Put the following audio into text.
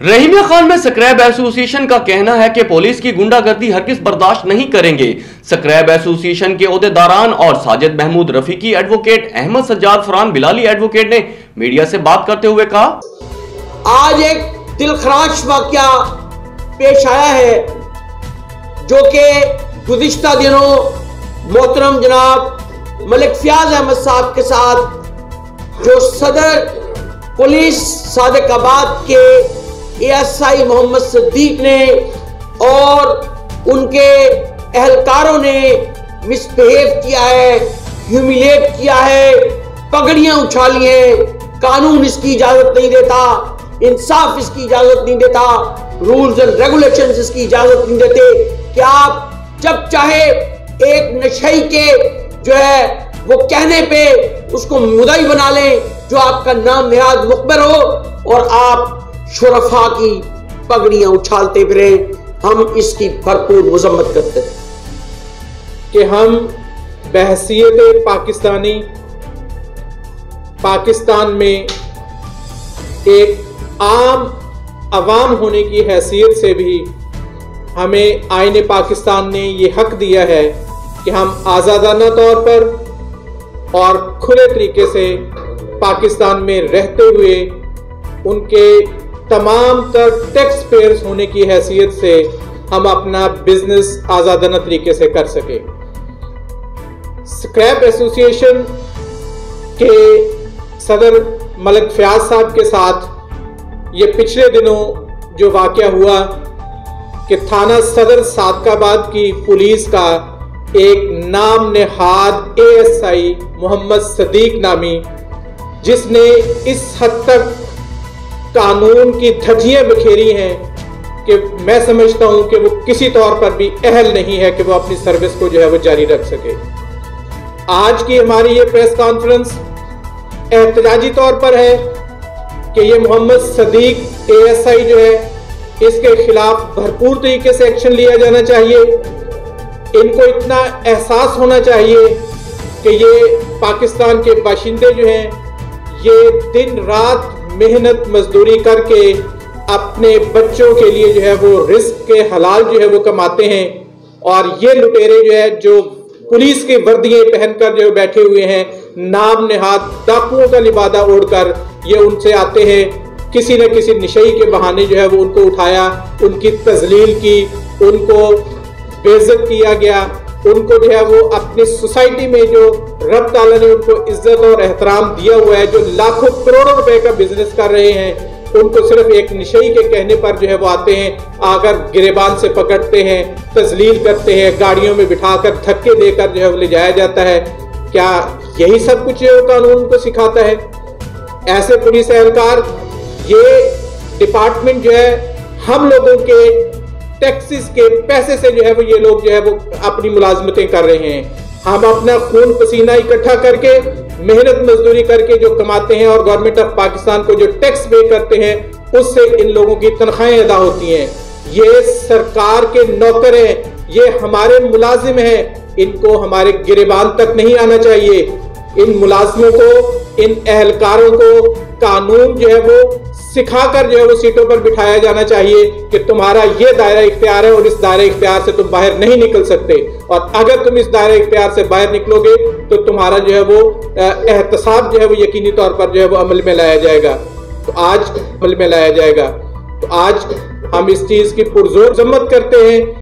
रहीमिया खान में scrap association का कहना है कि पुलिस की गुंडागर्दी हरगिज़ बर्दाश्त नहीं करेंगे। स्क्रैप एसोसिएशन के ओहदेदारान और Sajid Mahmood Rafiki advocate, Ahmad Sajjad Farhan Bilali advocate ने मीडिया से बात करते हुए कहा, आज एक दिलखराश वाकया पेश आया है जो कि गुज़िश्ता दिनों मोहतरम जनाब मलिक फयाज अहमद साहब के साथ जो सदर पुलिस सादिकाबाद के ASI मोहम्मद सदीक ने और उनके एहलकारों ने मिसबिहेव किया है, ह्यूमिलेट किया है, पगड़ियां उछाली हैं। कानून इसकी इजाजत नहीं देता, इंसाफ इसकी इजाजत नहीं देता, रूल्स एंड रेगुलेशंस इसकी इजाजत नहीं देते कि आप जब चाहे एक नशई के जो है वो कहने पे उसको मुद्दई बना लें जो आपका नाम निहाद मुखबिर हो और आप शुरफा की पगड़ियां उछालते फिरे। हम इसकी भरपूर मजम्मत करते हैं कि हम बहसीयत पाकिस्तानी पाकिस्तान में एक आम अवाम होने की हैसियत से भी हमें आईने पाकिस्तान ने ये हक दिया है कि हम आज़ादाना तौर पर और खुले तरीके से पाकिस्तान में रहते हुए उनके तमाम तर टैक्स पेयर्स होने की हैसियत से हम अपना बिजनेस आज़ादाना तरीके से कर सके। स्क्रैप एसोसिएशन के सदर मलिक फयाज साहब के साथ ये पिछले दिनों जो वाक़या हुआ कि थाना सदर सादकाबाद की पुलिस का एक नाम नेहाद ASI मोहम्मद सदीक नामी, जिसने इस हद तक कानून की धज्जियां बिखेरी हैं कि मैं समझता हूं कि वो किसी तौर पर भी अहल नहीं है कि वो अपनी सर्विस को जो है वो जारी रख सके। आज की हमारी ये प्रेस कॉन्फ्रेंस एहतजाजी तौर पर है कि ये मोहम्मद सदीक ASI जो है इसके खिलाफ भरपूर तरीके से एक्शन लिया जाना चाहिए। इनको इतना एहसास होना चाहिए कि ये पाकिस्तान के बाशिंदे जो हैं ये दिन रात मेहनत मजदूरी करके अपने बच्चों के लिए जो है वो रिस्क के हलाल जो है वो कमाते हैं, और ये लुटेरे जो है जो पुलिस की वर्दियां पहनकर जो बैठे हुए हैं, नाम नेहाद डाकुओं का लिबादा ओढ़कर ये उनसे आते हैं। किसी न किसी निशई के बहाने जो है वो उनको उठाया, उनकी तजलील की, उनको बेइज्जत किया गया, उनको जो है वो अपनी सोसाइटी में जो रब ताला ने उनको इज्जत और एहतराम दिया हुआ है, जो लाखों करोड़ों रुपए का बिजनेस कर रहे हैं, उनको सिर्फ एक निशई के कहने पर जो है वो आते हैं, आकर गिरेबान से पकड़ते हैं, तजलील करते हैं, गाड़ियों में बिठाकर धक्के देकर जो है वो ले जाया जाता है। क्या यही सब कुछ जो कानून को सिखाता है? ऐसे पुलिस एहलकार, ये डिपार्टमेंट जो है हम लोगों के टैक्सेस के पैसे से जो है वो ये लोग जो है वो अपनी मुलाजमतें कर रहे हैं। हम अपना खून पसीना इकट्ठा करके मेहनत मजदूरी करके जो कमाते हैं और गवर्नमेंट ऑफ पाकिस्तान को जो टैक्स पे करते हैं उससे इन लोगों की तनख्वाहें अदा होती हैं। ये सरकार के नौकर हैं, ये हमारे मुलाजिम हैं, इनको हमारे गिरेबान तक नहीं आना चाहिए। इन मुलाजिमों को, इन एहलकारों को कानून जो है वो सिखाकर जो है वो सीटों पर बिठाया जाना चाहिए कि तुम्हारा ये दायरा इख्तियार है और इस दायरे इख्तियार से तुम बाहर नहीं निकल सकते, और अगर तुम इस दायरे इख्तियार से बाहर निकलोगे तो तुम्हारा जो है वो एहतसाब जो है वो यकीनी तौर पर जो है वो अमल में लाया जाएगा। तो आज अमल में लाया जाएगा। तो आज हम इस चीज की पुरजोर मजम्मत करते हैं।